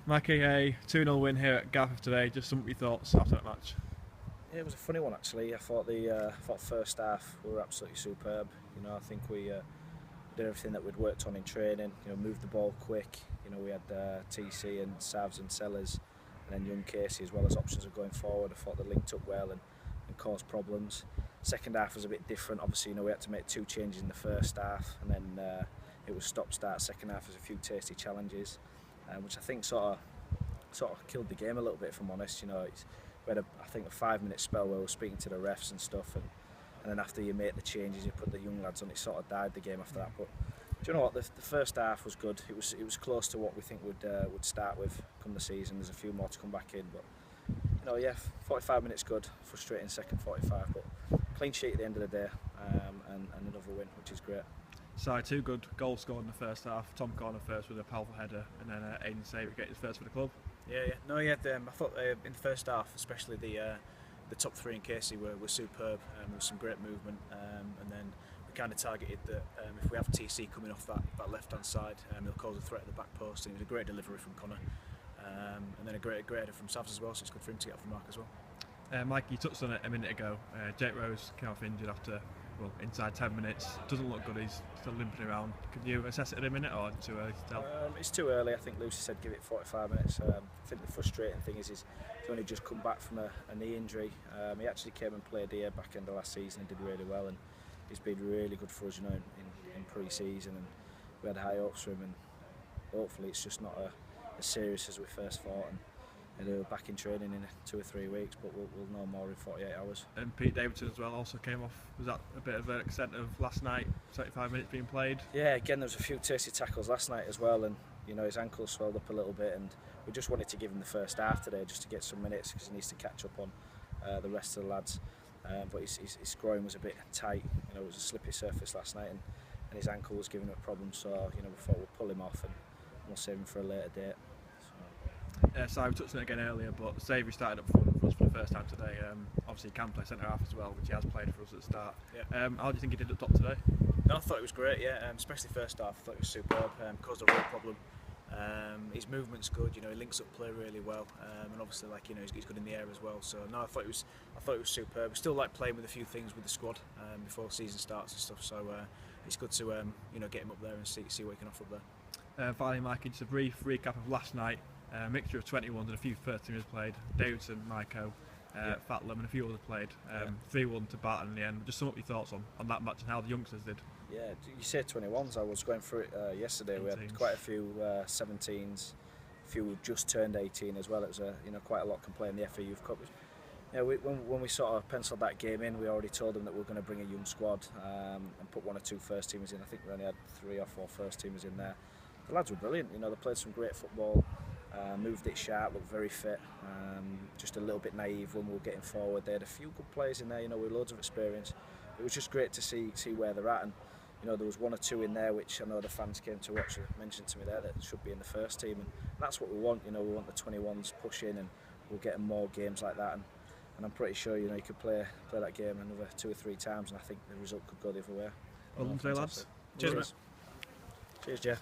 Mikey, a 2-0 win here at Garforth today. Just some of your thoughts after that match. Yeah, it was a funny one actually. I thought the first half we were absolutely superb. I think we did everything that we'd worked on in training. Moved the ball quick. We had TC and Savs and Sellers, and then young Casey as well as options of going forward. I thought they linked up well and caused problems. Second half was a bit different. Obviously, we had to make 2 changes in the first half, and then it was stop-start. Second half was a few tasty challenges, which I think sort of killed the game a little bit. If I'm honest, we had I think a 5-minute spell where we were speaking to the refs and stuff, and then after you make the changes, you put the young lads on. It sort of died the game after that. But do you know what? The first half was good. It was close to what we think would start with come the season. There's a few more to come back in, but 45 minutes good. Frustrating second 45, but clean sheet at the end of the day, and another win, which is great. So 2 good goals scored in the first half. Tom Corner first with a powerful header, and then Aidan Sabre getting his first for the club. I thought in the first half, especially the top 3 in Casey were superb. There was some great movement, and then we kind of targeted that if we have TC coming off that left hand side, he'll cause a threat at the back post. And it was a great delivery from Connor, and then a great header from Savs as well. So it's good for him to get off the mark as well. Mike, you touched on it a minute ago. Jake Rose came off injured after inside 10 minutes. Doesn't look good. He's still limping around. Can you assess it in a minute, or too early to tell? It's too early. I think Lucy said give it 45 minutes. I think the frustrating thing is he's only just come back from a knee injury. He actually came and played here back end of last season and did really well, and he's been really good for us, in pre-season, and we had high hopes for him, and hopefully it's just not as serious as we first thought. And we're back in training in 2 or 3 weeks, but we'll know more in 48 hours. And Pete Davidson as well also came off. Was that a bit of an extent of last night, 75 minutes being played? Yeah, again there was a few tasty tackles last night as well, and his ankle swelled up a little bit, and we just wanted to give him the first half today just to get some minutes because he needs to catch up on the rest of the lads. But his groin was a bit tight. It was a slippy surface last night, and his ankle was giving him a problem. So we thought we'll pull him off and we'll save him for a later date. So we touched on it again earlier, but Savoury started up front for us for the first time today. Obviously he can play centre half as well, which he has played for us at the start. Yeah. How do you think he did at top today? No, I thought it was great. Especially first half. I thought it was superb. Caused a real problem. His movement's good. He links up play really well, and obviously he's good in the air as well. So no, I thought it was superb. We still like playing with a few things with the squad before the season starts and stuff. So it's good to get him up there and see what he can offer up there. Finally, Mike, just a brief recap of last night. A mixture of 21s and a few first teamers played. Davidson, Maiko, Fatlum and a few others played. 3-1 to Barton in the end. Just sum up your thoughts on that match and how the youngsters did. Yeah, you say 21s. I was going through it yesterday. 18s. We had quite a few 17s, a few just turned 18 as well. It was quite a lot can play in the FA Youth Cup. When we sort of penciled that game in, we already told them that we were going to bring a young squad and put 1 or 2 first teamers in. I think we only had 3 or 4 first teamers in there. The lads were brilliant. They played some great football. Moved it sharp, looked very fit, just a little bit naive when we were getting forward. They had a few good players in there, with loads of experience. It was just great to see where they're at, and there was 1 or 2 in there which I know the fans came to watch, mentioned to me there that should be in the first team, and that's what we want. We want the 21s pushing, and we'll get more games like that, and I'm pretty sure you could play that game another 2 or 3 times, and I think the result could go the other way. Well done today, lads. Cheers, mate. Cheers, Jeff.